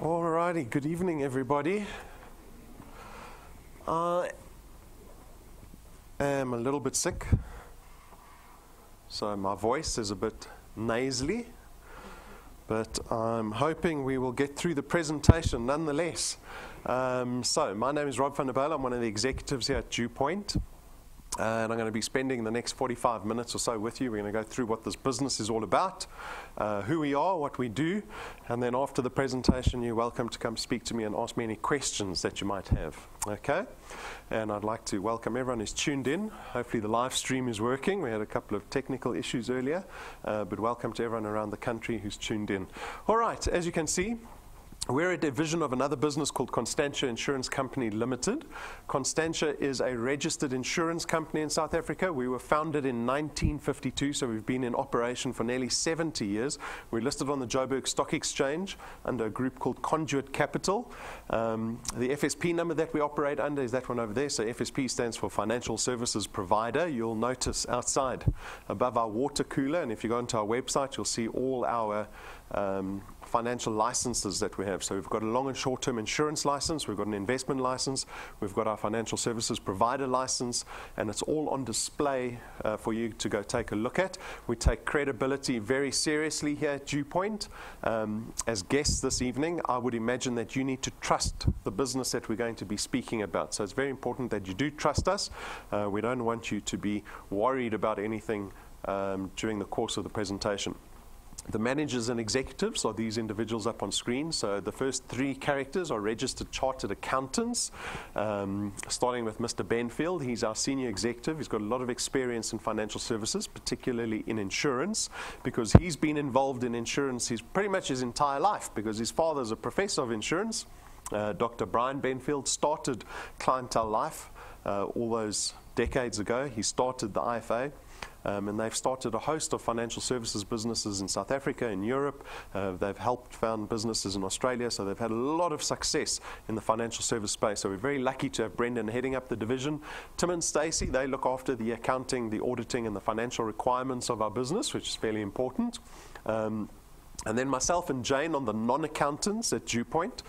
Alrighty, good evening everybody. I am a little bit sick, so my voice is a bit nasally, but I'm hoping we will get through the presentation nonetheless. So my name is Rob van der Bijl. I'm one of the executives here at DuePoint. And I'm going to be spending the next 45 minutes or so with you. We're going to go through what this business is all about, who we are, what we do, and then after the presentation, you're welcome to come speak to me and ask me any questions that you might have. Okay? And I'd like to welcome everyone who's tuned in. Hopefully the live stream is working. We had a couple of technical issues earlier, but welcome to everyone around the country who's tuned in. All right, as you can see, we're a division of another business called Constantia Insurance Company Limited. Constantia is a registered insurance company in South Africa. We were founded in 1952, so we've been in operation for nearly 70 years. We're listed on the Joburg Stock Exchange under a group called Conduit Capital. The FSP number that we operate under is that one over there. So FSP stands for Financial Services Provider. You'll notice outside above our water cooler, and if you go onto our website, you'll see all our financial licenses that we have. So we've got a long and short-term insurance license, we've got an investment license, we've got our financial services provider license, and it's all on display for you to go take a look at. We take credibility very seriously here at DuePoint. As guests this evening, I would imagine that you need to trust the business that we're going to be speaking about. So it's very important that you do trust us. We don't want you to be worried about anything during the course of the presentation. The managers and executives are these individuals up on screen. So the first three characters are registered chartered accountants, starting with Mr. Benfield. He's our senior executive. He's got a lot of experience in financial services, particularly in insurance, because he's been involved in insurance pretty much his entire life, because his father's a professor of insurance. Dr. Brian Benfield started Clientele Life all those decades ago. He started the IFA. And they've started a host of financial services businesses in South Africa, in Europe. They've helped found businesses in Australia, so they've had a lot of success in the financial service space. So we're very lucky to have Brendan heading up the division. Tim and Stacey, they look after the accounting, the auditing, and the financial requirements of our business, which is fairly important. And then myself and Jane on the non-accountants at DuePoint.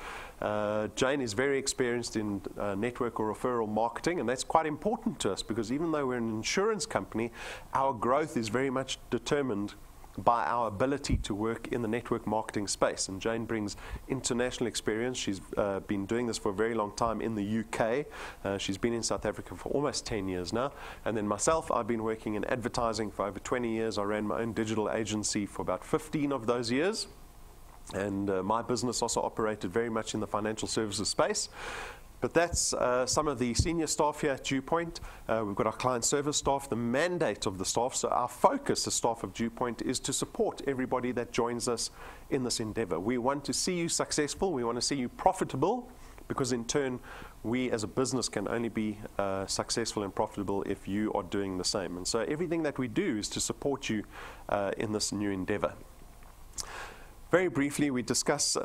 Jane is very experienced in network or referral marketing, and that's quite important to us because even though we're an insurance company, our growth is very much determined by our ability to work in the network marketing space. And Jane brings international experience. She's been doing this for a very long time in the UK. She's been in South Africa for almost 10 years now. And then myself, I've been working in advertising for over 20 years. I ran my own digital agency for about 15 of those years. And my business also operated very much in the financial services space. But that's some of the senior staff here at DuePoint. We've got our client service staff, the mandate of the staff. So our focus as staff of DuePoint is to support everybody that joins us in this endeavor. We want to see you successful. We want to see you profitable, because in turn, we as a business can only be successful and profitable if you are doing the same. And so everything that we do is to support you in this new endeavor. Very briefly, we discuss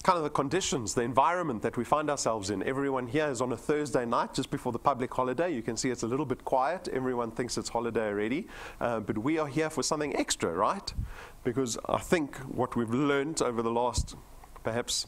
kind of the conditions, the environment that we find ourselves in. Everyone here is on a Thursday night just before the public holiday. You can see it's a little bit quiet. Everyone thinks it's holiday already. But we are here for something extra, right? Because I think what we've learned over the last perhaps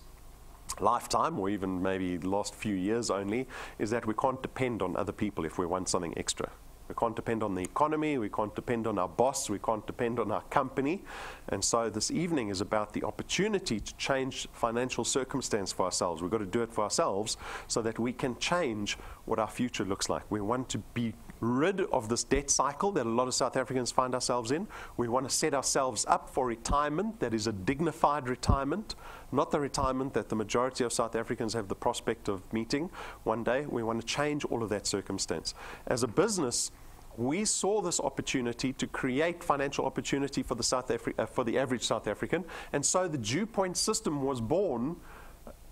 lifetime, or even maybe the last few years only, is that we can't depend on other people if we want something extra. We can't depend on the economy, we can't depend on our boss, we can't depend on our company. And so this evening is about the opportunity to change financial circumstance for ourselves. We've got to do it for ourselves so that we can change what our future looks like. We want to be rid of this debt cycle that a lot of South Africans find ourselves in. We want to set ourselves up for retirement that is a dignified retirement, not the retirement that the majority of South Africans have the prospect of meeting one day. We want to change all of that circumstance. As a business, we saw this opportunity to create financial opportunity for the average South African, and so the DuePoint system was born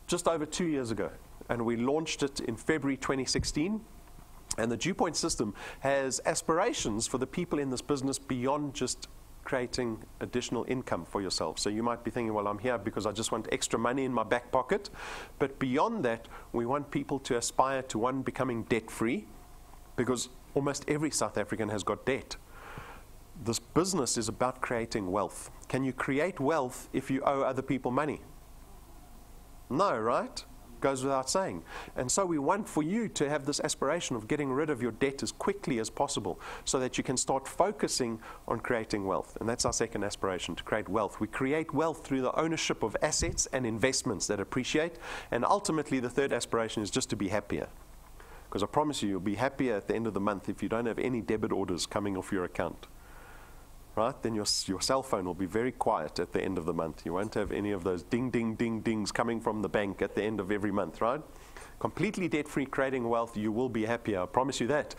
just over 2 years ago, and we launched it in February 2016. And the DuePoint system has aspirations for the people in this business beyond just creating additional income for yourself. So you might be thinking, well, I'm here because I just want extra money in my back pocket. But beyond that, we want people to aspire to, one, becoming debt-free, because almost every South African has got debt. This business is about creating wealth. Can you create wealth if you owe other people money? No, right? Goes without saying. And so we want for you to have this aspiration of getting rid of your debt as quickly as possible so that you can start focusing on creating wealth. And that's our second aspiration, to create wealth. We create wealth through the ownership of assets and investments that appreciate. And ultimately, the third aspiration is just to be happier. Because I promise you, you'll be happier at the end of the month if you don't have any debit orders coming off your account. Right? Then your cell phone will be very quiet at the end of the month. You won't have any of those ding, ding, ding, dings coming from the bank at the end of every month, right? Completely debt-free, creating wealth, you will be happier. I promise you that.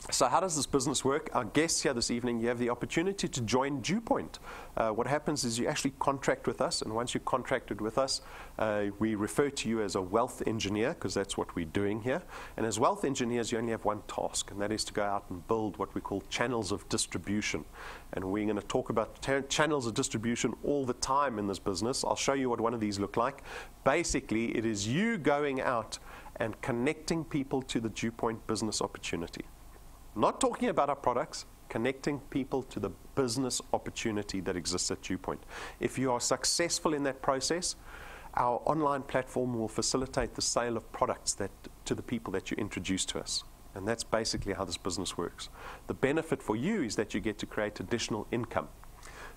So how does this business work? Our guests here this evening, you have the opportunity to join DuePoint. What happens is you actually contract with us, and once you're contracted with us, we refer to you as a wealth engineer, because that's what we're doing here. And as wealth engineers, you only have one task, and that is to go out and build what we call channels of distribution. And we're going to talk about channels of distribution all the time in this business. I'll show you what one of these look like. Basically, it is you going out and connecting people to the DuePoint business opportunity. Not talking about our products, connecting people to the business opportunity that exists at DuePoint. If you are successful in that process, our online platform will facilitate the sale of products to the people that you introduce to us. And that's basically how this business works. The benefit for you is that you get to create additional income.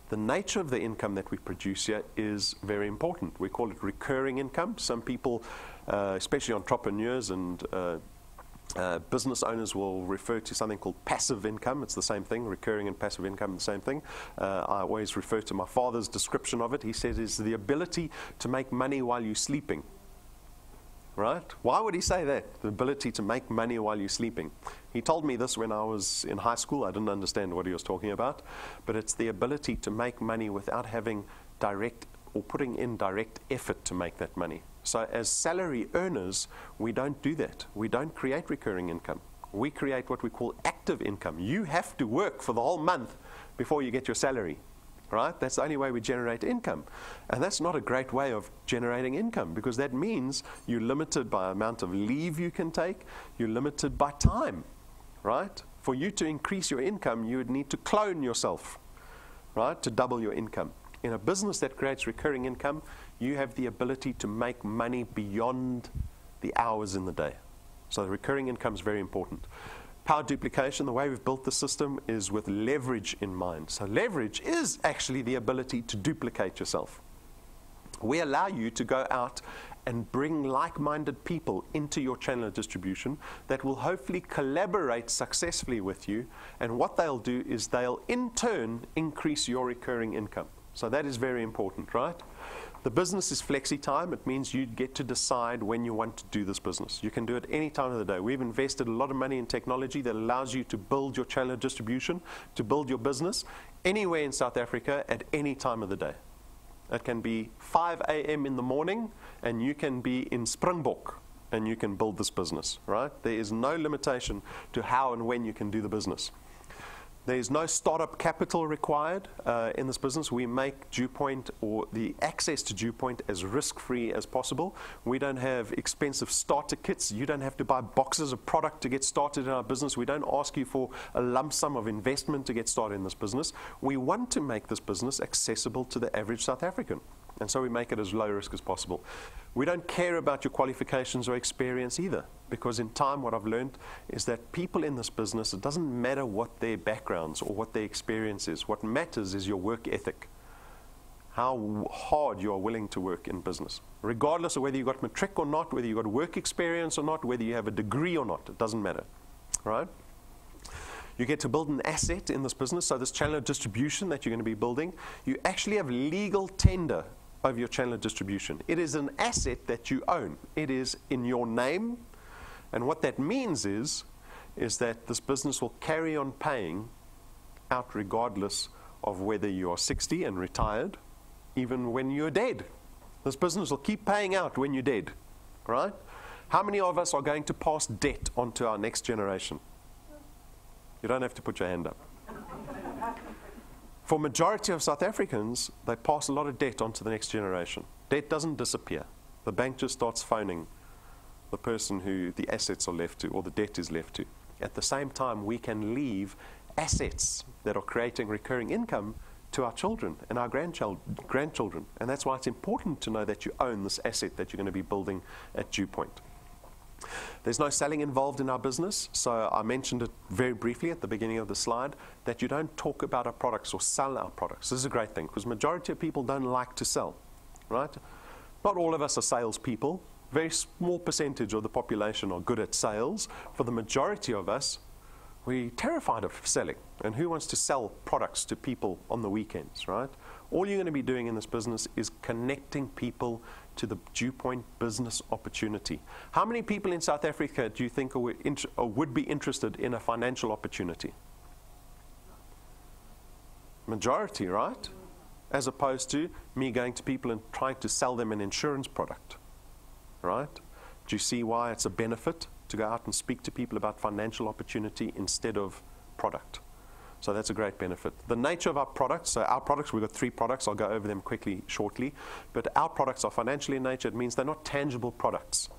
The nature of the income that we produce here is very important. We call it recurring income. Some people, especially entrepreneurs and business owners, will refer to something called passive income. It's the same thing. Recurring and passive income, the same thing. I always refer to my father's description of it. He says it's the ability to make money while you're sleeping. Right? Why would he say that? The ability to make money while you're sleeping. He told me this when I was in high school. I didn't understand what he was talking about. But it's the ability to make money without having direct or putting in direct effort to make that money. So as salary earners, we don't do that. We don't create recurring income. We create what we call active income. You have to work for the whole month before you get your salary, right? That's the only way we generate income. And that's not a great way of generating income, because that means you're limited by the amount of leave you can take. You're limited by time, right? For you to increase your income, you would need to clone yourself, right, to double your income. In a business that creates recurring income, you have the ability to make money beyond the hours in the day. So the recurring income is very important. Power duplication, the way we've built the system is with leverage in mind. So leverage is actually the ability to duplicate yourself. We allow you to go out and bring like-minded people into your channel of distribution that will hopefully collaborate successfully with you. And what they'll do is they'll in turn increase your recurring income. So that is very important, right? The business is flexi time. It means you get to decide when you want to do this business. You can do it any time of the day. We've invested a lot of money in technology that allows you to build your channel of distribution, to build your business anywhere in South Africa at any time of the day. It can be 5 a.m. in the morning, and you can be in Springbok, and you can build this business, right? There is no limitation to how and when you can do the business. There is no startup capital required in this business. We make DuePoint, or the access to DuePoint, as risk-free as possible. We don't have expensive starter kits. You don't have to buy boxes of product to get started in our business. We don't ask you for a lump sum of investment to get started in this business. We want to make this business accessible to the average South African. And so we make it as low risk as possible. We don't care about your qualifications or experience either, because in time what I've learned is that people in this business, it doesn't matter what their backgrounds or what their experience is. What matters is your work ethic, how hard you are willing to work in business. Regardless of whether you got matric or not, whether you got work experience or not, whether you have a degree or not, it doesn't matter, right? You get to build an asset in this business. So this channel of distribution that you're going to be building, you actually have legal tender over your channel of distribution. It is an asset that you own. It is in your name. And what that means is that this business will carry on paying out regardless of whether you are 60 and retired, even when you're dead. This business will keep paying out when you're dead, right? How many of us are going to pass debt onto our next generation? You don't have to put your hand up. For majority of South Africans, they pass a lot of debt onto the next generation. Debt doesn't disappear. The bank just starts phoning the person who the assets are left to, or the debt is left to. At the same time, we can leave assets that are creating recurring income to our children and our grandchildren. And that's why it's important to know that you own this asset that you're going to be building at DuePoint. There's no selling involved in our business, so I mentioned it very briefly at the beginning of the slide, that you don't talk about our products or sell our products. This is a great thing, because majority of people don't like to sell, right? Not all of us are salespeople. Very small percentage of the population are good at sales. For the majority of us, we're terrified of selling. And who wants to sell products to people on the weekends, right? All you're going to be doing in this business is connecting people to the DuePoint business opportunity. How many people in South Africa do you think would be interested in a financial opportunity? Majority, right? As opposed to me going to people and trying to sell them an insurance product, right? Do you see why it's a benefit to go out and speak to people about financial opportunity instead of product? So that's a great benefit. The nature of our products, so our products, we've got 3 products. I'll go over them quickly, shortly. But our products are financially in nature. It means they're not tangible products.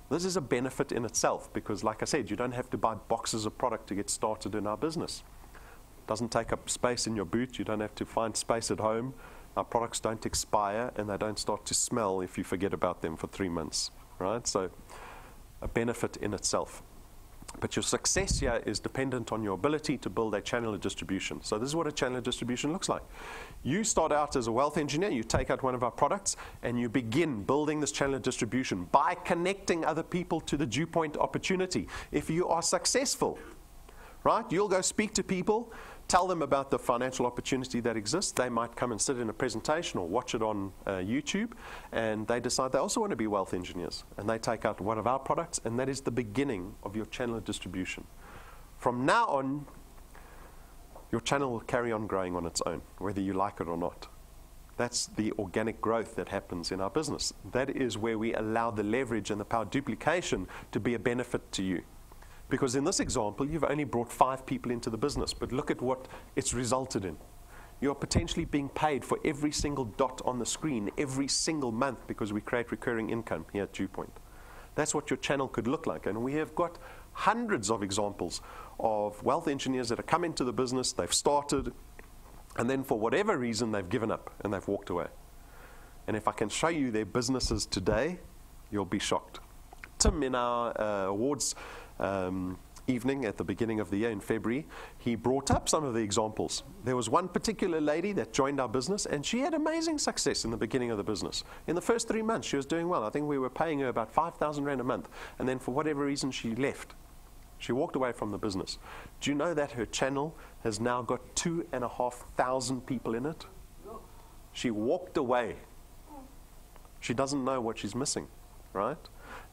This is a benefit in itself because, like I said, you don't have to buy boxes of product to get started in our business. It doesn't take up space in your boot. You don't have to find space at home. Our products don't expire, and they don't start to smell if you forget about them for 3 months, right? So a benefit in itself. But your success here is dependent on your ability to build a channel of distribution. So this is what a channel of distribution looks like. You start out as a wealth engineer, you take out one of our products, and you begin building this channel of distribution by connecting other people to the DuePoint opportunity. If you are successful, right, you'll go speak to people, tell them about the financial opportunity that exists. They might come and sit in a presentation or watch it on YouTube, and they decide they also want to be wealth engineers. And they take out one of our products, and that is the beginning of your channel of distribution. From now on, your channel will carry on growing on its own, whether you like it or not. That's the organic growth that happens in our business. That is where we allow the leverage and the power duplication to be a benefit to you. Because in this example, you've only brought 5 people into the business, but look at what it's resulted in. You're potentially being paid for every single dot on the screen every single month because we create recurring income here at DuePoint. That's what your channel could look like. And we have got hundreds of examples of wealth engineers that have come into the business, they've started, and then for whatever reason, they've given up and they've walked away. And if I can show you their businesses today, you'll be shocked. Tim, in our awards evening at the beginning of the year in February, he brought up some of the examples. There was one particular lady that joined our business, and she had amazing success in the beginning of the business. In the first 3 months, she was doing well. I think we were paying her about 5,000 Rand a month, and then for whatever reason, she left. She walked away from the business. Do you know that her channel has now got 2,500 people in it? She walked away. She doesn't know what she's missing, right?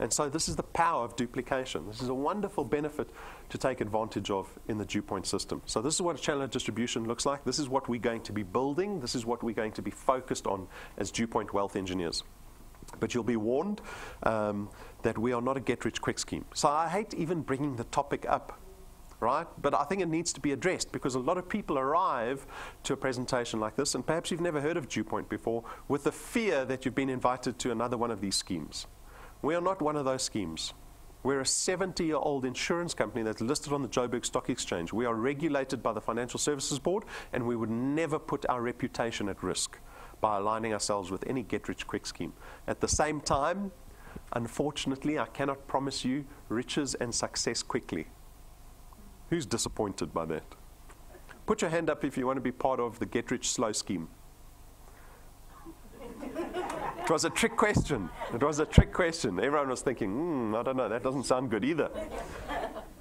And so this is the power of duplication. This is a wonderful benefit to take advantage of in the DuePoint system. So this is what a channel of distribution looks like. This is what we're going to be building. This is what we're going to be focused on as DuePoint wealth engineers. But you'll be warned that we are not a get-rich-quick scheme. So I hate even bringing the topic up, right? But I think it needs to be addressed because a lot of people arrive to a presentation like this, and perhaps you've never heard of DuePoint before, with the fear that you've been invited to another one of these schemes. We are not one of those schemes. We're a 70-year-old insurance company that's listed on the Joburg Stock Exchange. We are regulated by the Financial Services Board, and we would never put our reputation at risk by aligning ourselves with any get-rich-quick scheme. At the same time, unfortunately, I cannot promise you riches and success quickly. Who's disappointed by that? Put your hand up if you want to be part of the get-rich-slow scheme. It was a trick question. It was a trick question. Everyone was thinking, I don't know, that doesn't sound good either.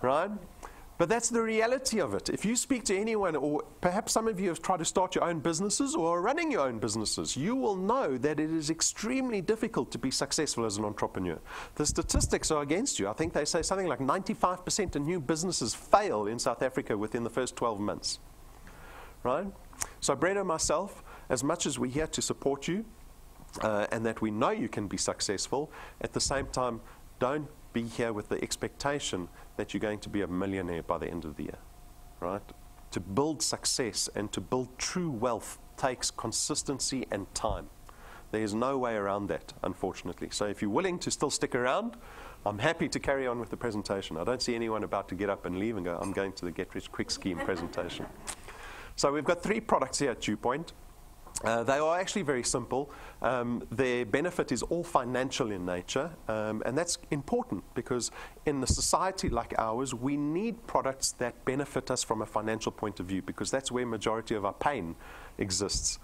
Right? But that's the reality of it. If you speak to anyone, or perhaps some of you have tried to start your own businesses or are running your own businesses, you will know that it is extremely difficult to be successful as an entrepreneur. The statistics are against you. I think they say something like 95% of new businesses fail in South Africa within the first 12 months. Right? So Brenda and myself, as much as we're here to support you, and that we know you can be successful, at the same time, don't be here with the expectation that you're going to be a millionaire by the end of the year, right? To build success and to build true wealth takes consistency and time. There is no way around that, unfortunately. So if you're willing to still stick around, I'm happy to carry on with the presentation. I don't see anyone about to get up and leave and go, I'm going to the Get Rich Quick Scheme presentation. So we've got 3 products here at DuePoint. They are actually very simple. Their benefit is all financial in nature, and that's important because in a society like ours, we need products that benefit us from a financial point of view, because that's where majority of our pain exists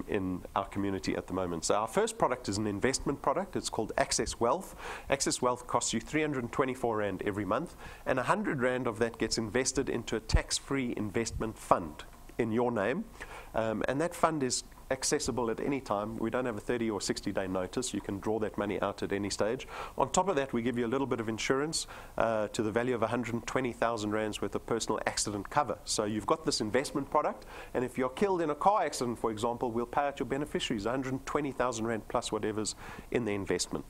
in our community at the moment. So our first product is an investment product. It's called Access Wealth. Access Wealth costs you 324 Rand every month, and 100 Rand of that gets invested into a tax-free investment fund in your name. And that fund is accessible at any time. We don't have a 30 or 60-day notice. You can draw that money out at any stage. On top of that, we give you a little bit of insurance to the value of 120,000 Rands worth of personal accident cover. So you've got this investment product, and if you're killed in a car accident, for example, we'll pay out your beneficiaries 120,000 Rand plus whatever's in the investment.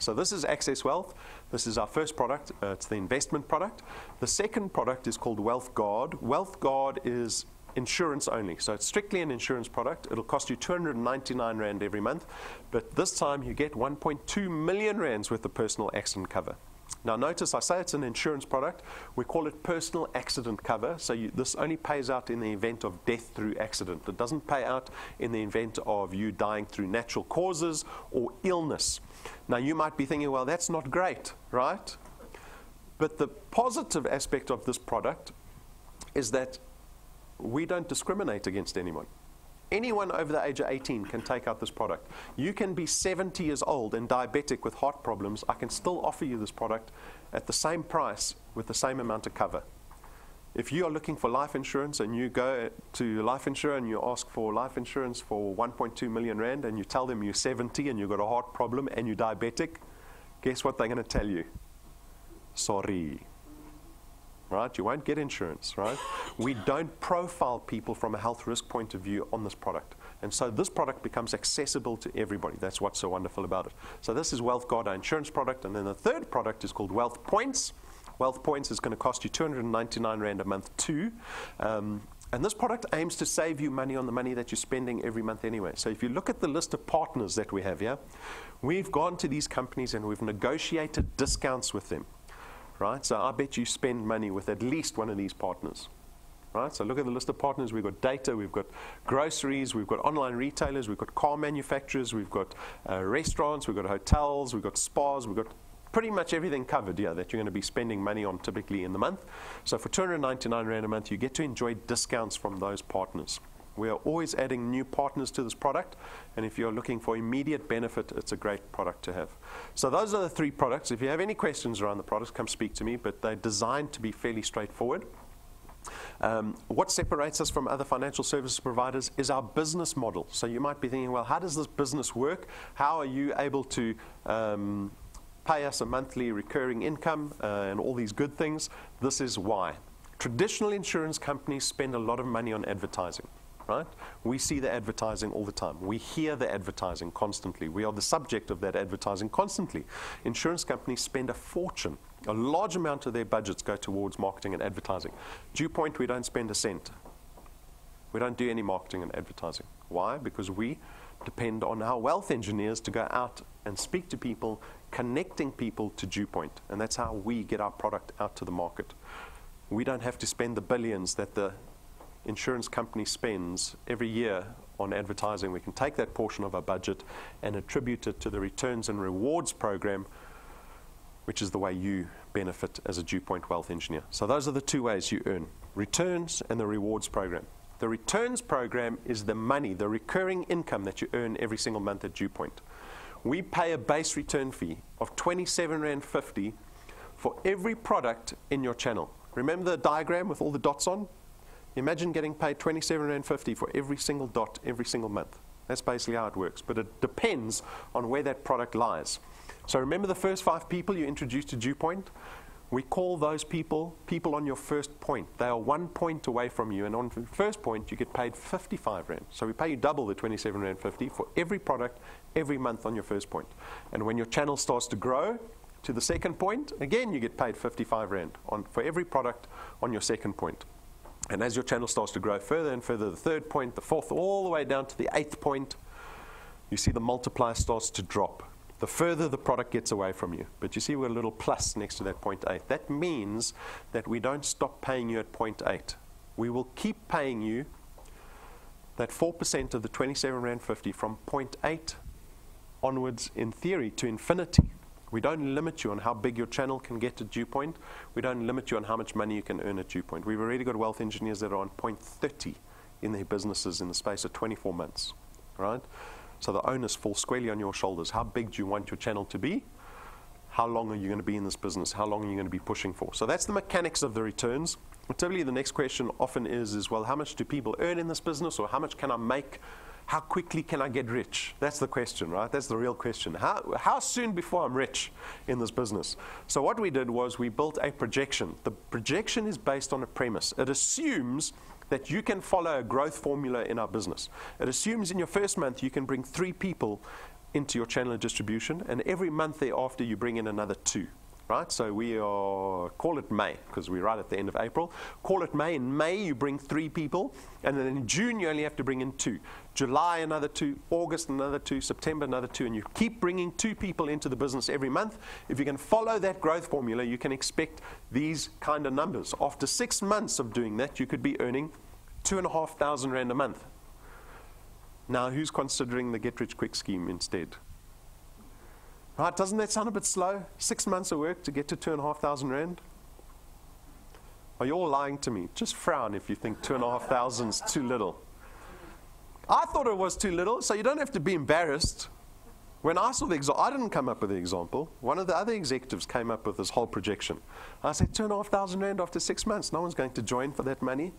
So this is Access Wealth. This is our first product. It's the investment product. The second product is called Wealth Guard. Wealth Guard is insurance only. So it's strictly an insurance product. It'll cost you 299 Rand every month, but this time you get 1.2 million Rands worth of personal accident cover. Now notice I say it's an insurance product. We call it personal accident cover. So this only pays out in the event of death through accident. It doesn't pay out in the event of you dying through natural causes or illness. Now you might be thinking, well, that's not great, right? But the positive aspect of this product is that we don't discriminate against anyone. Anyone over the age of 18 can take out this product. You can be 70 years old and diabetic with heart problems. I can still offer you this product at the same price with the same amount of cover. If you are looking for life insurance and you go to life insurer and you ask for life insurance for 1.2 million Rand and you tell them you're 70 and you've got a heart problem and you're diabetic, guess what they're going to tell you? Sorry. Right? You won't get insurance, right? We don't profile people from a health risk point of view on this product. And so this product becomes accessible to everybody. That's what's so wonderful about it. So this is Wealth Guard, our insurance product. And then the third product is called Wealth Points. Wealth Points is going to cost you 299 Rand a month too. And this product aims to save you money on the money that you're spending every month anyway. So if you look at the list of partners that we have here, we've gone to these companies and we've negotiated discounts with them. Right? So I bet you spend money with at least one of these partners. Right? So look at the list of partners. We've got data, we've got groceries, we've got online retailers, we've got car manufacturers, we've got restaurants, we've got hotels, we've got spas, we've got pretty much everything covered here that you're going to be spending money on typically in the month. So for 299 Rand a month, you get to enjoy discounts from those partners. We are always adding new partners to this product, and if you're looking for immediate benefit, it's a great product to have. So those are the 3 products. If you have any questions around the products, come speak to me, but they're designed to be fairly straightforward. What separates us from other financial services providers is our business model. So you might be thinking, well, how does this business work? How are you able to pay us a monthly recurring income and all these good things? This is why. Traditional insurance companies spend a lot of money on advertising. Right? We see the advertising all the time. We hear the advertising constantly. We are the subject of that advertising constantly. Insurance companies spend a fortune. A large amount of their budgets go towards marketing and advertising. DuePoint, we don't spend a cent. We don't do any marketing and advertising. Why? Because we depend on our wealth engineers to go out and speak to people, connecting people to DuePoint. And that's how we get our product out to the market. We don't have to spend the billions that the insurance company spends every year on advertising. We can take that portion of our budget and attribute it to the returns and rewards program, which is the way you benefit as a DuePoint wealth engineer. So those are the 2 ways you earn: returns and the rewards program. The returns program is the money, the recurring income that you earn every single month at DuePoint. We pay a base return fee of 27.50 Rand for every product in your channel. Remember the diagram with all the dots on? Imagine getting paid 27.50 Rand for every single dot every single month. That's basically how it works. But it depends on where that product lies. So remember the first 5 people you introduced to DuePoint? We call those people on your first point. They are 1 point away from you. And on the first point, you get paid 55 Rand. So we pay you double the 27.50 Rand for every product every month on your first point. And when your channel starts to grow to the second point, again, you get paid 55 Rand for every product on your second point. And as your channel starts to grow further and further, the 3rd point, the 4th, all the way down to the 8th point, you see the multiplier starts to drop. The further the product gets away from you. But you see we've got a little plus next to that point 8. That means that we don't stop paying you at point 8. We will keep paying you that 4% of the 27 Rand 50 from 0.8 onwards in theory to infinity. We don't limit you on how big your channel can get at DuePoint. We don't limit you on how much money you can earn at DuePoint. We've already got wealth engineers that are on 0.30 in their businesses in the space of 24 months, right? So the onus falls squarely on your shoulders. How big do you want your channel to be? How long are you going to be in this business? How long are you going to be pushing for? So that's the mechanics of the returns. Typically, the next question often is, well, how much do people earn in this business, or how much can I make? How quickly can I get rich? That's the question, right? That's the real question. How soon before I'm rich in this business? So what we did was we built a projection. The projection is based on a premise. It assumes that you can follow a growth formula in our business. It assumes in your first month you can bring 3 people into your channel of distribution, and every month thereafter you bring in another 2. Right? So we are, call it May, because we're right at the end of April. Call it May. In May, you bring 3 people, and then in June, you only have to bring in 2. July, another 2. August, another 2. September, another 2. And you keep bringing 2 people into the business every month. If you can follow that growth formula, you can expect these kind of numbers. After 6 months of doing that, you could be earning 2,500 Rand a month. Now, who's considering the get-rich-quick scheme instead? Right, doesn't that sound a bit slow? 6 months of work to get to 2,500 Rand? Are you all lying to me? Just frown if you think 2,500 is too little. I thought it was too little, so you don't have to be embarrassed. When I saw the example, I didn't come up with the example. One of the other executives came up with this whole projection. I said, 2,500 Rand after 6 months. No one's going to join for that money.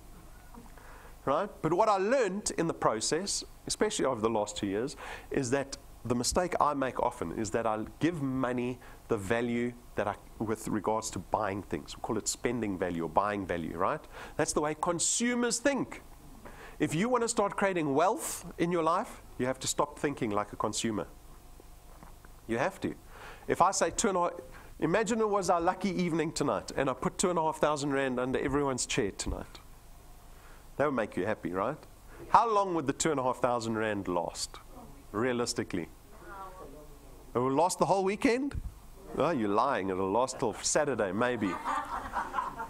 Right? But what I learned in the process, especially over the last 2 years, is that the mistake I make often is that I give money the value that with regards to buying things. We call it spending value or buying value, right? That's the way consumers think. If you want to start creating wealth in your life, you have to stop thinking like a consumer. You have to. If I say imagine it was our lucky evening tonight, and I put 2,500 Rand under everyone's chair tonight. That would make you happy, right? How long would the 2,500 Rand last? Realistically, it will last the whole weekend? Oh, you're lying. It'll last till Saturday, maybe.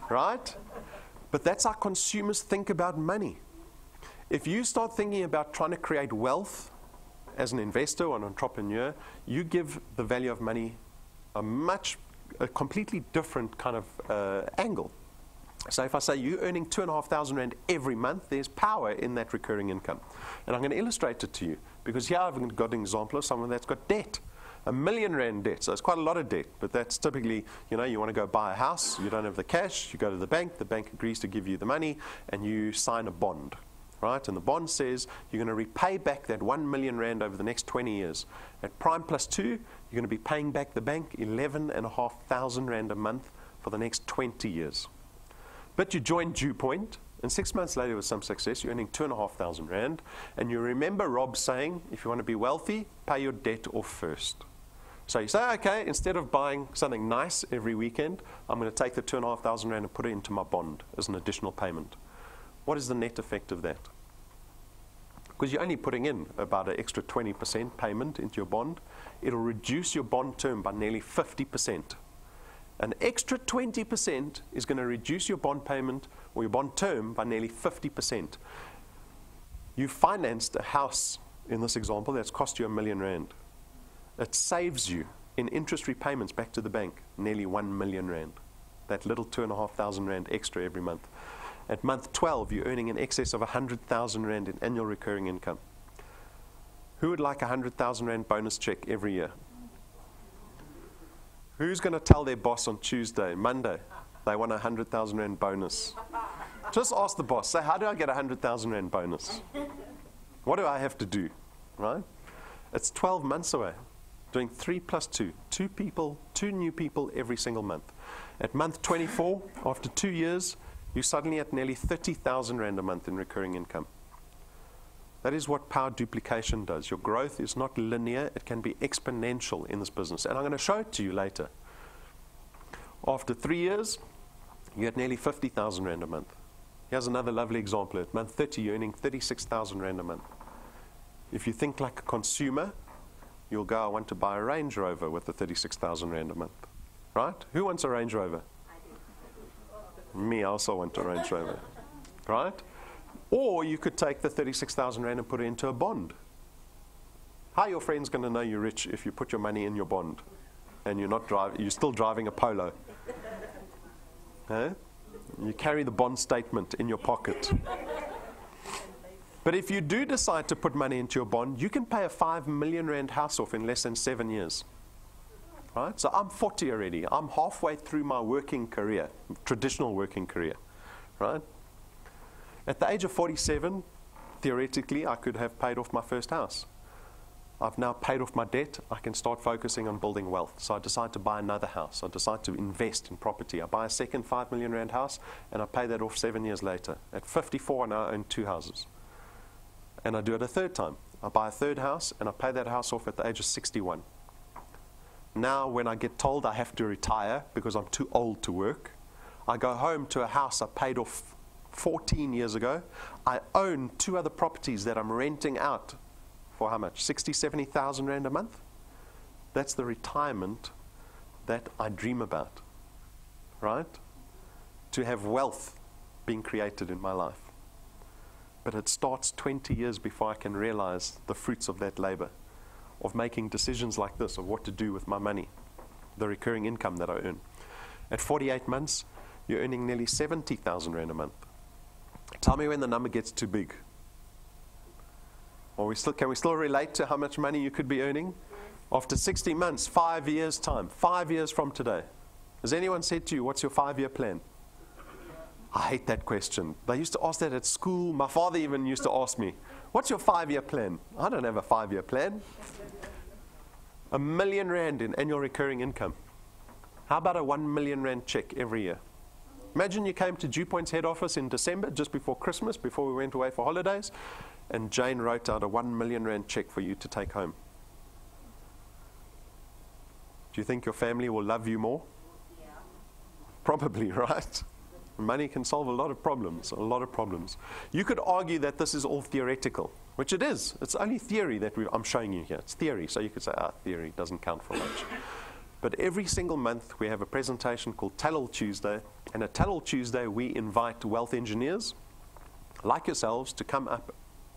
Right? But that's how consumers think about money. If you start thinking about trying to create wealth as an investor or an entrepreneur, you give the value of money a completely different kind of angle. So if I say you're earning 2,500 Rand every month, there's power in that recurring income. And I'm going to illustrate it to you, because here I've got an example of someone that's got debt, 1 million Rand debt. So it's quite a lot of debt, but that's typically, you want to go buy a house, you don't have the cash, you go to the bank agrees to give you the money, and you sign a bond, right? And the bond says you're going to repay back that 1 million Rand over the next 20 years. At prime plus 2, you're going to be paying back the bank 11,500 Rand a month for the next 20 years. But you joined DuePoint, and 6 months later with some success, you're earning 2,500 Rand. And you remember Rob saying, if you want to be wealthy, pay your debt off first. So you say, okay, instead of buying something nice every weekend, I'm going to take the 2,500 Rand and put it into my bond as an additional payment. What is the net effect of that? Because you're only putting in about an extra 20% payment into your bond. It'll reduce your bond term by nearly 50%. An extra 20% is going to reduce your bond payment or your bond term by nearly 50%. You financed a house, in this example, that's cost you 1 million Rand. It saves you in interest repayments back to the bank nearly 1 million Rand. That little 2,500 Rand extra every month. At month 12, you're earning in excess of 100,000 Rand in annual recurring income. Who would like a 100,000 Rand bonus check every year? Who's going to tell their boss on Tuesday, Monday, they want a 100,000 Rand bonus? Just ask the boss, say, how do I get a 100,000 Rand bonus? What do I have to do, right? It's 12 months away, doing 3 plus 2, 2 people, 2 new people every single month. At month 24, after 2 years, you're suddenly at nearly 30,000 Rand a month in recurring income. That is what power duplication does. Your growth is not linear. It can be exponential in this business. And I'm going to show it to you later. After 3 years, you're at nearly 50,000 Rand a month. Here's another lovely example. At month 30, you're earning 36,000 Rand a month. If you think like a consumer, you'll go, I want to buy a Range Rover with the 36,000 Rand a month. Right? Who wants a Range Rover? Me, I also want a Range Rover. Right? Or you could take the 36,000 rand and put it into a bond. How are your friends going to know you're rich if you put your money in your bond and you're still driving a Polo? Huh? You carry the bond statement in your pocket. But if you do decide to put money into your bond, you can pay a 5 million rand house off in less than 7 years. Right? So I'm 40 already. I'm halfway through my working career, traditional working career. Right? At the age of 47, theoretically, I could have paid off my first house. I've now paid off my debt. I can start focusing on building wealth. So I decide to buy another house. I decide to invest in property. I buy a second 5 million rand house, and I pay that off 7 years later. At 54, I now own 2 houses. And I do it a third time. I buy a third house, and I pay that house off at the age of 61. Now, when I get told I have to retire because I'm too old to work, I go home to a house I paid off 14 years ago. I own 2 other properties that I'm renting out for how much? 60, 70,000 rand a month? That's the retirement that I dream about, right? To have wealth being created in my life. But it starts 20 years before I can realize the fruits of that labor, of making decisions like this, of what to do with my money, the recurring income that I earn. At 48 months, you're earning nearly 70,000 rand a month. Tell me when the number gets too big. Or can we still relate to how much money you could be earning? After 60 months, 5 years' time, 5 years from today. Has anyone said to you, what's your 5-year plan? I hate that question. They used to ask that at school. My father even used to ask me, what's your 5-year plan? I don't have a 5-year plan. 1 million rand in annual recurring income. How about a 1 million rand check every year? Imagine you came to DuePoint's head office in December, just before Christmas, before we went away for holidays, and Jane wrote out a 1 million rand check for you to take home. Do you think your family will love you more? Yeah. Probably, right? Money can solve a lot of problems, You could argue that this is all theoretical, which it is. It's only theory that I'm showing you here. It's theory, so you could say, theory doesn't count for much. But every single month we have a presentation called Tell-All Tuesday, and at Tell-All Tuesday we invite wealth engineers like yourselves to come up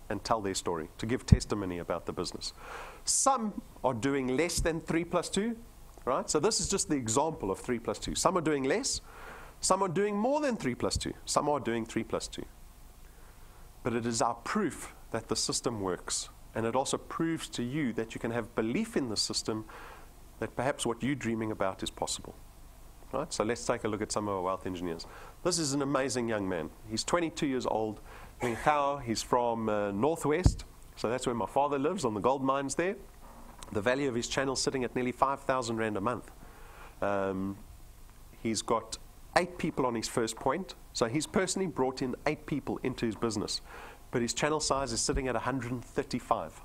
and tell their story, to give testimony about the business. Some are doing less than 3 plus 2, right? So this is just the example of 3 plus 2. Some are doing less. Some are doing more than 3 plus 2. Some are doing 3 plus 2. But it is our proof that the system works. And it also proves to you that you can have belief in the system, that perhaps what you're dreaming about is possible. Right? So let's take a look at some of our wealth engineers. This is an amazing young man. He's 22 years old. He's from Northwest. So that's where my father lives, on the gold mines there. The value of his channel is sitting at nearly 5,000 rand a month. He's got 8 people on his first point. So he's personally brought in 8 people into his business. But his channel size is sitting at 135.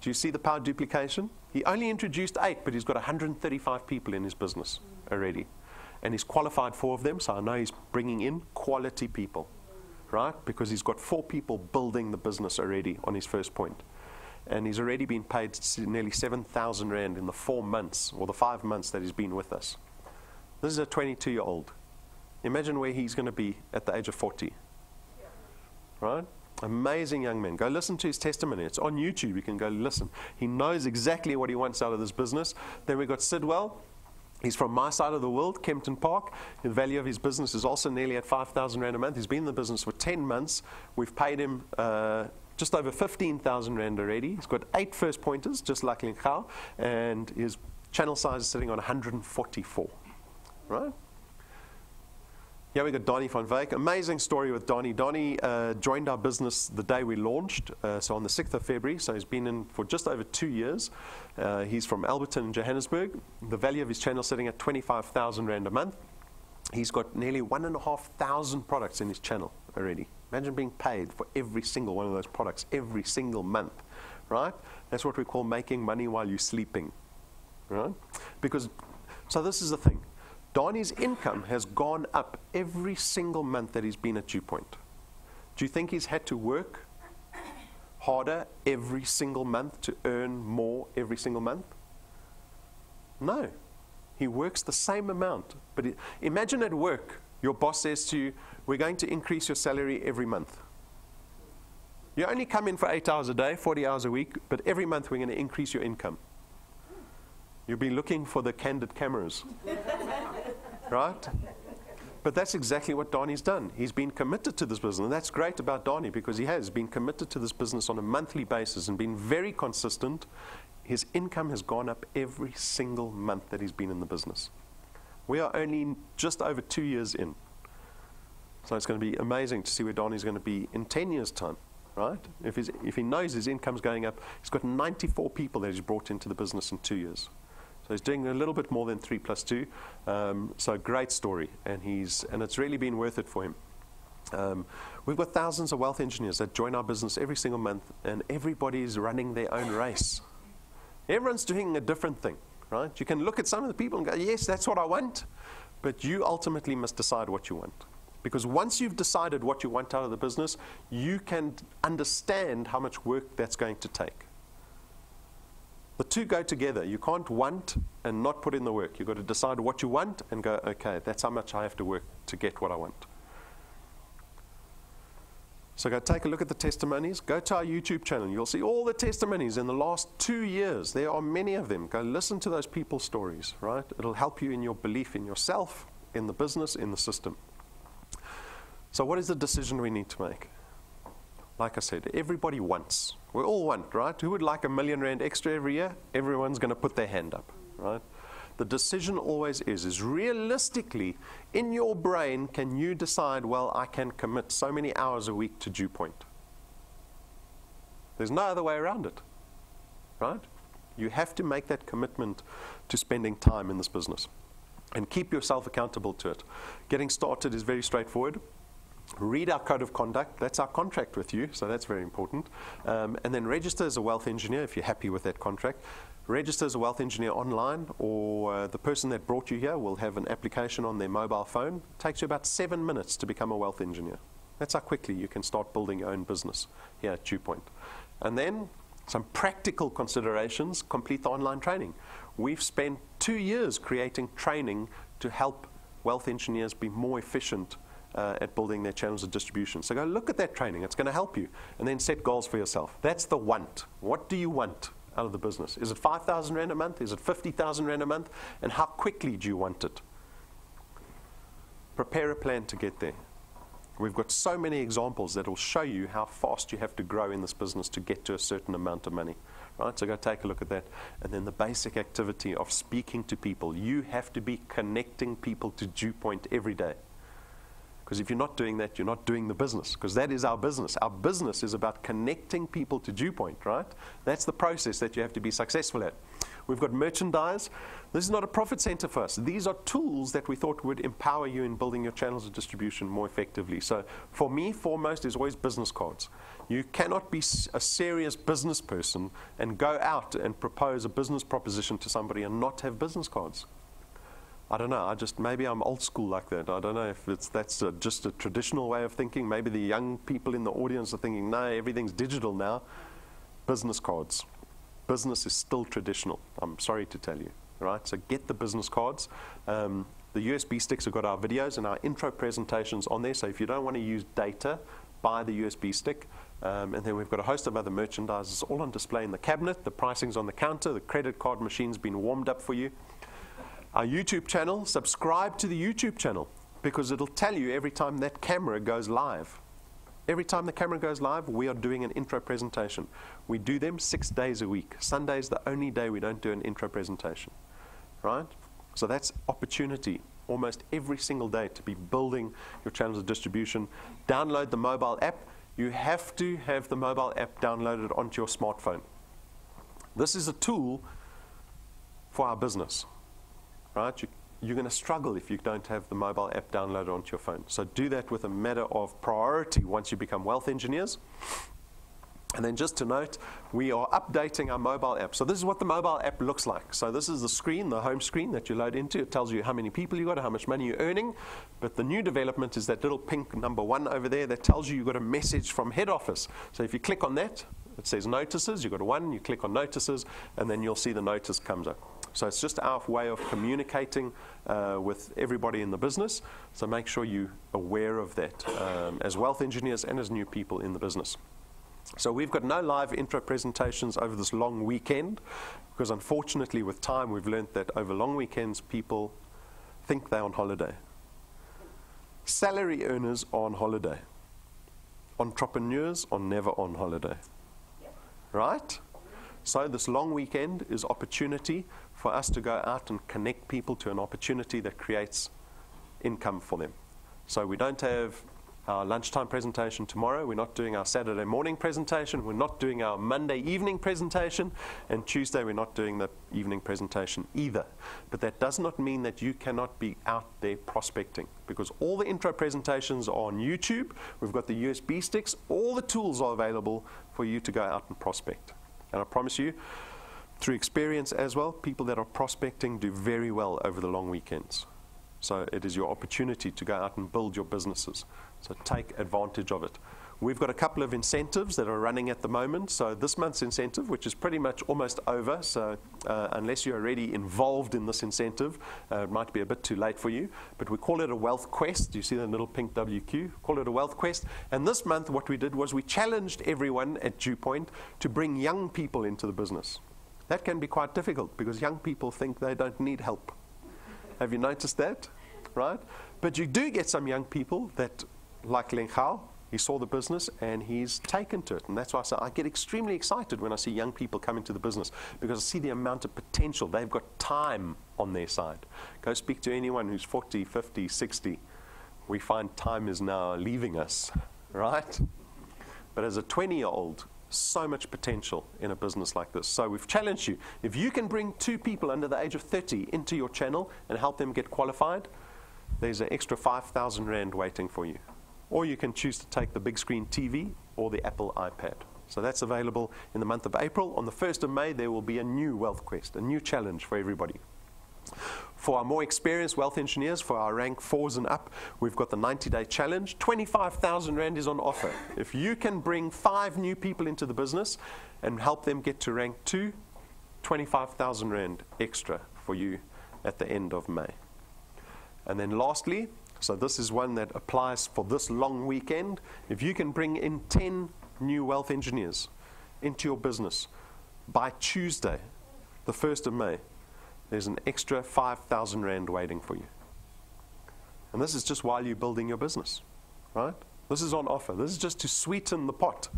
Do you see the power duplication? He only introduced 8, but he's got 135 people in his business already. And he's qualified 4 of them, so I know he's bringing in quality people, right? Because he's got 4 people building the business already on his first point. And he's already been paid nearly 7,000 rand in the 4 months, or the 5 months that he's been with us. This is a 22-year-old. Imagine where he's going to be at the age of 40. Right? Amazing young man. Go listen to his testimony. It's on YouTube. You can go listen. He knows exactly what he wants out of this business. Then we've got Sidwell. He's from my side of the world, Kempton Park. The value of his business is also nearly at 5,000 rand a month. He's been in the business for 10 months. We've paid him just over 15,000 rand already. He's got 8 first pointers, just like Linkau, and his channel size is sitting on 144. Right? Here we got Donnie van Wyk. Amazing story with Donnie. Donnie joined our business the day we launched, so on the 6th of February. So he's been in for just over 2 years. He's from Alberton, Johannesburg. The value of his channel sitting at 25,000 rand a month. He's got nearly 1,500 products in his channel already. Imagine being paid for every single one of those products every single month, right? That's what we call making money while you're sleeping, right? So this is the thing. Donnie's income has gone up every single month that he's been at DuePoint. Do you think he's had to work harder every single month to earn more every single month? No. He works the same amount. But imagine at work, your boss says to you, we're going to increase your salary every month. You only come in for 8 hours a day, 40 hours a week, but every month we're going to increase your income. You'll be looking for the candid cameras, right? But that's exactly what Donnie's done. He's been committed to this business. And that's great about Donnie, because he has been committed to this business on a monthly basis and been very consistent. His income has gone up every single month that he's been in the business. We are only just over 2 years in. So it's going to be amazing to see where Donnie's going to be in 10 years' time, right? If he knows his income's going up, he's got 94 people that he's brought into the business in 2 years. So he's doing a little bit more than 3 + 2. So great story, and it's really been worth it for him. We've got thousands of wealth engineers that join our business every single month, and everybody's running their own race. Everyone's doing a different thing, right? You can look at some of the people and go, yes, that's what I want, but you ultimately must decide what you want. Because once you've decided what you want out of the business, you can understand how much work that's going to take. The two go together. You can't want and not put in the work. You've got to decide what you want and go, okay, that's how much I have to work to get what I want. So go take a look at the testimonies. Go to our YouTube channel. You'll see all the testimonies in the last 2 years. There are many of them. Go listen to those people's stories, right? It'll help you in your belief in yourself, in the business, in the system. So what is the decision we need to make? Like I said, everybody wants. We all want, right? Who would like R1 million extra every year? Everyone's going to put their hand up, right? The decision always is realistically, in your brain, can you decide, well, I can commit so many hours a week to DuePoint? There's no other way around it, right? You have to make that commitment to spending time in this business and keep yourself accountable to it. Getting started is very straightforward. Read our code of conduct. That's our contract with you, so that's very important. And then register as a wealth engineer if you're happy with that contract. Register as a wealth engineer online, or the person that brought you here will have an application on their mobile phone. It takes you about 7 minutes to become a wealth engineer. That's how quickly you can start building your own business here at DuePoint. And then some practical considerations, complete the online training. We've spent 2 years creating training to help wealth engineers be more efficient at building their channels of distribution. So go look at that training. It's going to help you. And then set goals for yourself. That's the want. What do you want out of the business? Is it 5,000 Rand a month? Is it 50,000 Rand a month? And how quickly do you want it? Prepare a plan to get there. We've got so many examples that will show you how fast you have to grow in this business to get to a certain amount of money. Right? So go take a look at that. And then the basic activity of speaking to people. You have to be connecting people to DuePoint every day. Because if you're not doing that, you're not doing the business. Because that is our business. Our business is about connecting people to DuePoint, right? That's the process that you have to be successful at. We've got merchandise. This is not a profit center for us. These are tools that we thought would empower you in building your channels of distribution more effectively. So for me, foremost is always business cards. You cannot be a serious business person and go out and propose a business proposition to somebody and not have business cards. I don't know, maybe I'm old school like that. I don't know if that's just a traditional way of thinking. Maybe the young people in the audience are thinking, no, everything's digital now. Business cards. Business is still traditional, I'm sorry to tell you, right? So get the business cards. The USB sticks have got our videos and our intro presentations on there. So if you don't want to use data, buy the USB stick. And then we've got a host of other merchandise. It's all on display in the cabinet. The pricing's on the counter. The credit card machine's been warmed up for you. Our YouTube channel, subscribe to the YouTube channel because it'll tell you every time that camera goes live. Every time the camera goes live, we are doing an intro presentation. We do them 6 days a week. Sunday's the only day we don't do an intro presentation, right? So that's opportunity almost every single day to be building your channels of distribution. Download the mobile app. You have to have the mobile app downloaded onto your smartphone. This is a tool for our business. Right? You're going to struggle if you don't have the mobile app downloaded onto your phone. So do that with a matter of priority once you become wealth engineers. And then just to note, we are updating our mobile app. So this is what the mobile app looks like. So this is the screen, the home screen that you load into. It tells you how many people you got, how much money you're earning. But the new development is that little pink number 1 over there that tells you got a message from head office. So if you click on that, it says notices. You've got a 1, you click on notices, and then you'll see the notice comes up. So it's just our way of communicating with everybody in the business. So make sure you're aware of that as wealth engineers and as new people in the business. So we've got no live intro presentations over this long weekend, because unfortunately with time we've learned that over long weekends people think they're on holiday. Salary earners are on holiday. Entrepreneurs are never on holiday. Right? So this long weekend is opportunity for us to go out and connect people to an opportunity that creates income for them. So we don't have our lunchtime presentation tomorrow. We're not doing our Saturday morning presentation. We're not doing our Monday evening presentation. And Tuesday we're not doing the evening presentation either. But that does not mean that you cannot be out there prospecting, because all the intro presentations are on YouTube. We've got the USB sticks. All the tools are available for you to go out and prospect. And I promise you, through experience as well, people that are prospecting do very well over the long weekends. So it is your opportunity to go out and build your businesses. So take advantage of it. We've got a couple of incentives that are running at the moment. So this month's incentive, which is pretty much almost over, so unless you're already involved in this incentive, it might be a bit too late for you. But we call it a wealth quest. You see the little pink WQ? Call it a wealth quest. And this month what we did was we challenged everyone at DuePoint to bring young people into the business. That can be quite difficult because young people think they don't need help. Have you noticed that? Right? But you do get some young people that, like Lenghao, he saw the business and he's taken to it. And that's why I say I get extremely excited when I see young people come into the business, because I see the amount of potential. They've got time on their side. Go speak to anyone who's 40, 50, 60. We find time is now leaving us, right? But as a 20-year-old, so much potential in a business like this. So we've challenged you. If you can bring 2 people under the age of 30 into your channel and help them get qualified, there's an extra 5,000 Rand waiting for you. Or you can choose to take the big screen TV or the Apple iPad. So that's available in the month of April. On the 1st of May, there will be a new wealth quest, a new challenge for everybody. For our more experienced wealth engineers, for our rank 4s and up, we've got the 90-day challenge. 25,000 Rand is on offer. If you can bring 5 new people into the business and help them get to rank 2, 25,000 Rand extra for you at the end of May. And then lastly, so this is one that applies for this long weekend, if you can bring in 10 new wealth engineers into your business by Tuesday, the 1st of May, there's an extra 5,000 Rand waiting for you. And this is just while you're building your business, right? This is on offer. This is just to sweeten the pot.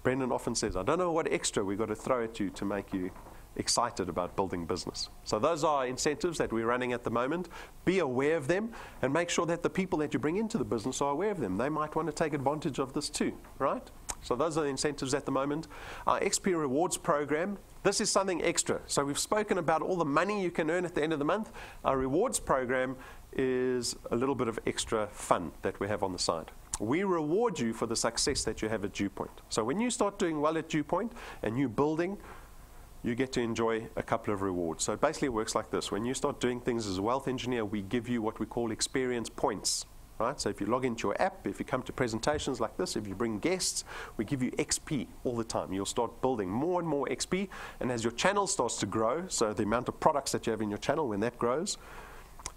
Brendan often says, I don't know what extra we've got to throw at you to make you excited about building business. So those are incentives that we're running at the moment. Be aware of them and make sure that the people that you bring into the business are aware of them. They might want to take advantage of this too, right? So those are the incentives at the moment. Our XP Rewards program, this is something extra. So we've spoken about all the money you can earn at the end of the month. Our rewards program is a little bit of extra fun that we have on the side. We reward you for the success that you have at DuePoint. So when you start doing well at DuePoint and you're building, you get to enjoy a couple of rewards. So it basically works like this. When you start doing things as a wealth engineer, we give you what we call experience points. Right? So if you log into your app, if you come to presentations like this, if you bring guests, we give you XP all the time. You'll start building more and more XP, and as your channel starts to grow, so the amount of products that you have in your channel, when that grows,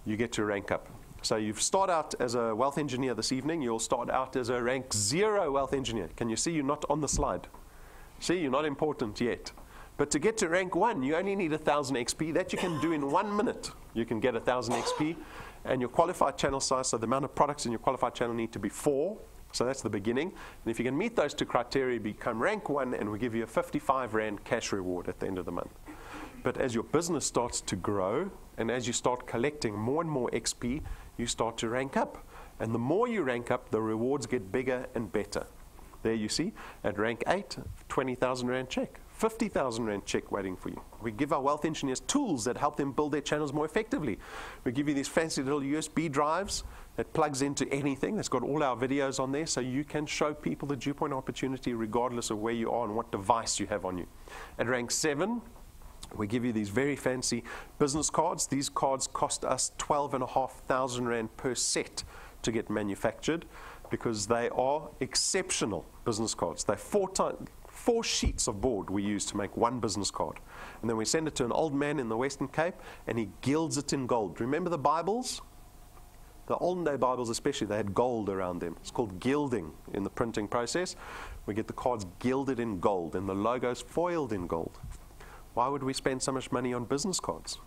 you get to rank up. So you start out as a wealth engineer this evening, you'll start out as a rank 0 wealth engineer. Can you see you're not on the slide? See, you're not important yet. But to get to rank 1, you only need 1,000 XP. That you can do in 1 minute. You can get 1,000 XP. And your qualified channel size, so the amount of products in your qualified channel need to be 4. So that's the beginning. And if you can meet those 2 criteria, you become rank 1, and we give you a 55 Rand cash reward at the end of the month. But as your business starts to grow, and as you start collecting more and more XP, you start to rank up. And the more you rank up, the rewards get bigger and better. There you see, at rank 8, 20,000 Rand check. 50,000 Rand check waiting for you. We give our wealth engineers tools that help them build their channels more effectively. We give you these fancy little USB drives that plugs into anything. That's got all our videos on there, so you can show people the DuePoint opportunity regardless of where you are and what device you have on you. At rank 7, we give you these very fancy business cards. These cards cost us 12,500 Rand per set to get manufactured, because they are exceptional business cards. They're 4 sheets of board we use to make 1 business card. And then we send it to an old man in the Western Cape, and he gilds it in gold. Remember the Bibles? The olden day Bibles especially, they had gold around them. It's called gilding in the printing process. We get the cards gilded in gold and the logos foiled in gold. Why would we spend so much money on business cards?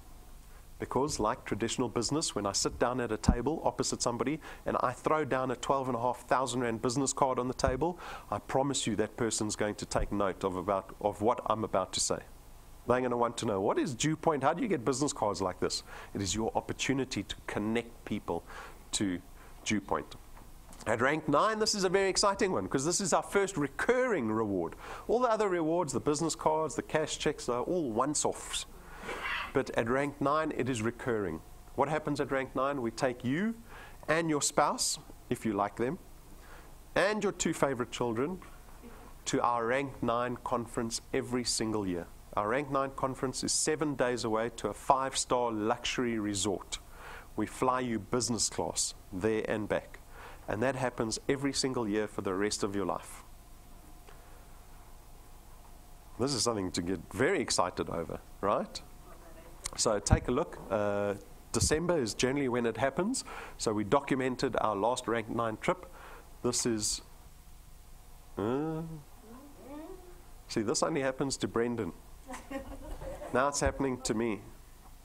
Because like traditional business, when I sit down at a table opposite somebody and I throw down a 12,500 rand business card on the table, I promise you that person's going to take note of what I'm about to say. They're going to want to know, what is DuePoint? How do you get business cards like this? It is your opportunity to connect people to DuePoint. At rank 9, this is a very exciting one because this is our first recurring reward. All the other rewards, the business cards, the cash checks, are all once-offs. But at rank 9, it is recurring. What happens at rank 9? We take you and your spouse, if you like them, and your 2 favorite children to our rank 9 conference every single year. Our rank 9 conference is 7 days away to a 5-star luxury resort. We fly you business class there and back. And that happens every single year for the rest of your life. This is something to get very excited over, right? So take a look. December is generally when it happens. So we documented our last rank 9 trip. This is... see, this only happens to Brendan. Now it's happening to me.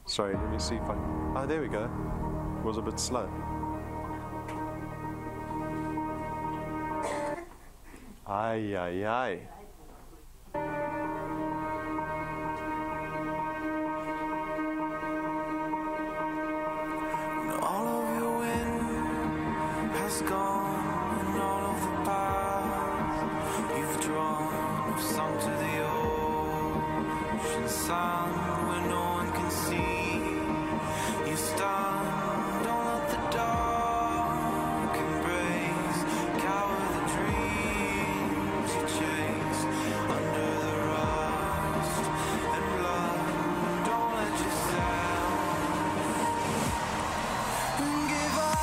Sorry, let me see if I... Oh, there we go. It was a bit slow. Ay, ay, ay. All of your wind has gone, and all of the paths you've drawn have sunk to the ocean sound where no one can see. You stand on the dark embrace, cower the dreams you chase under the rust and blood. Don't let yourself give up.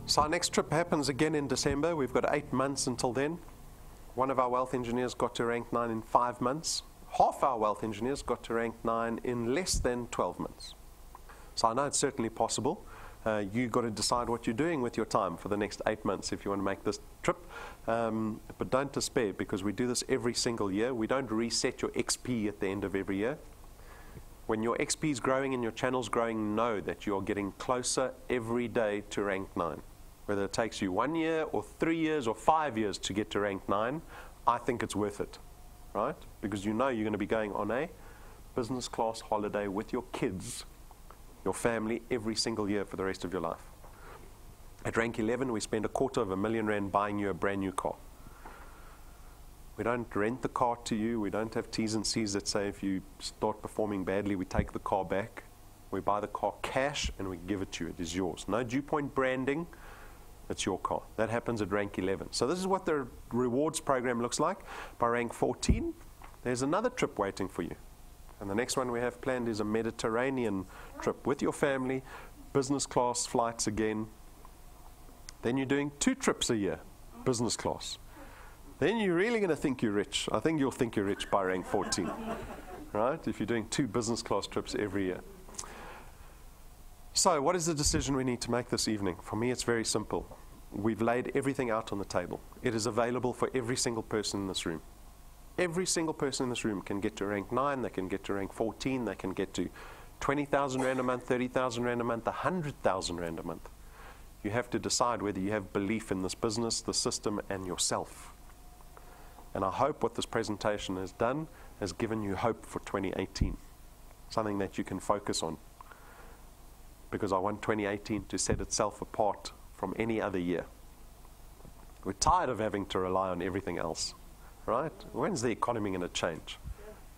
So our next trip happens again in December. We've got 8 months until then. One of our wealth engineers got to rank 9 in 5 months. Half our wealth engineers got to rank 9 in less than 12 months. So I know it's certainly possible. You've got to decide what you're doing with your time for the next 8 months if you want to make this trip. But don't despair, because we do this every single year. We don't reset your XP at the end of every year. When your XP is growing and your channel's growing, know that you're getting closer every day to rank 9. Whether it takes you 1 year or 3 years or 5 years to get to rank 9, I think it's worth it, right? Because you know you're going to be going on a business class holiday with your kids, your family, every single year for the rest of your life. At rank 11, we spend R250,000 buying you a brand new car. We don't rent the car to you. We don't have T's and C's that say if you start performing badly, we take the car back. We buy the car cash and we give it to you. It is yours. No DuePoint branding. It's your car. That happens at rank 11. So this is what the rewards program looks like. By rank 14, there's another trip waiting for you. And the next one we have planned is a Mediterranean trip with your family, business class flights again. Then you're doing 2 trips a year, business class. Then you're really going to think you're rich. I think you'll think you're rich by rank 14, right? If you're doing 2 business class trips every year. So what is the decision we need to make this evening? For me, it's very simple. We've laid everything out on the table. It is available for every single person in this room. Every single person in this room can get to rank 9, they can get to rank 14, they can get to 20,000 Rand a month, 30,000 Rand a month, 100,000 Rand a month. You have to decide whether you have belief in this business, the system, and yourself. And I hope what this presentation has done has given you hope for 2018, something that you can focus on. Because I want 2018 to set itself apart from any other year. We're tired of having to rely on everything else, right? When's the economy going to change?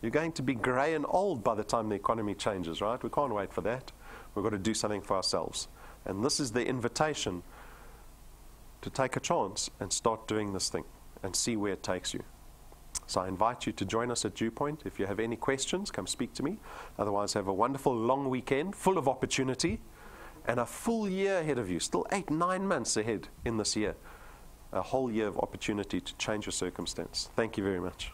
You're going to be grey and old by the time the economy changes, right? We can't wait for that. We've got to do something for ourselves. And this is the invitation to take a chance and start doing this thing and see where it takes you. So I invite you to join us at DuePoint. If you have any questions, come speak to me. Otherwise, have a wonderful long weekend full of opportunity and a full year ahead of you. Still 8-9 months ahead in this year. A whole year of opportunity to change your circumstance. Thank you very much.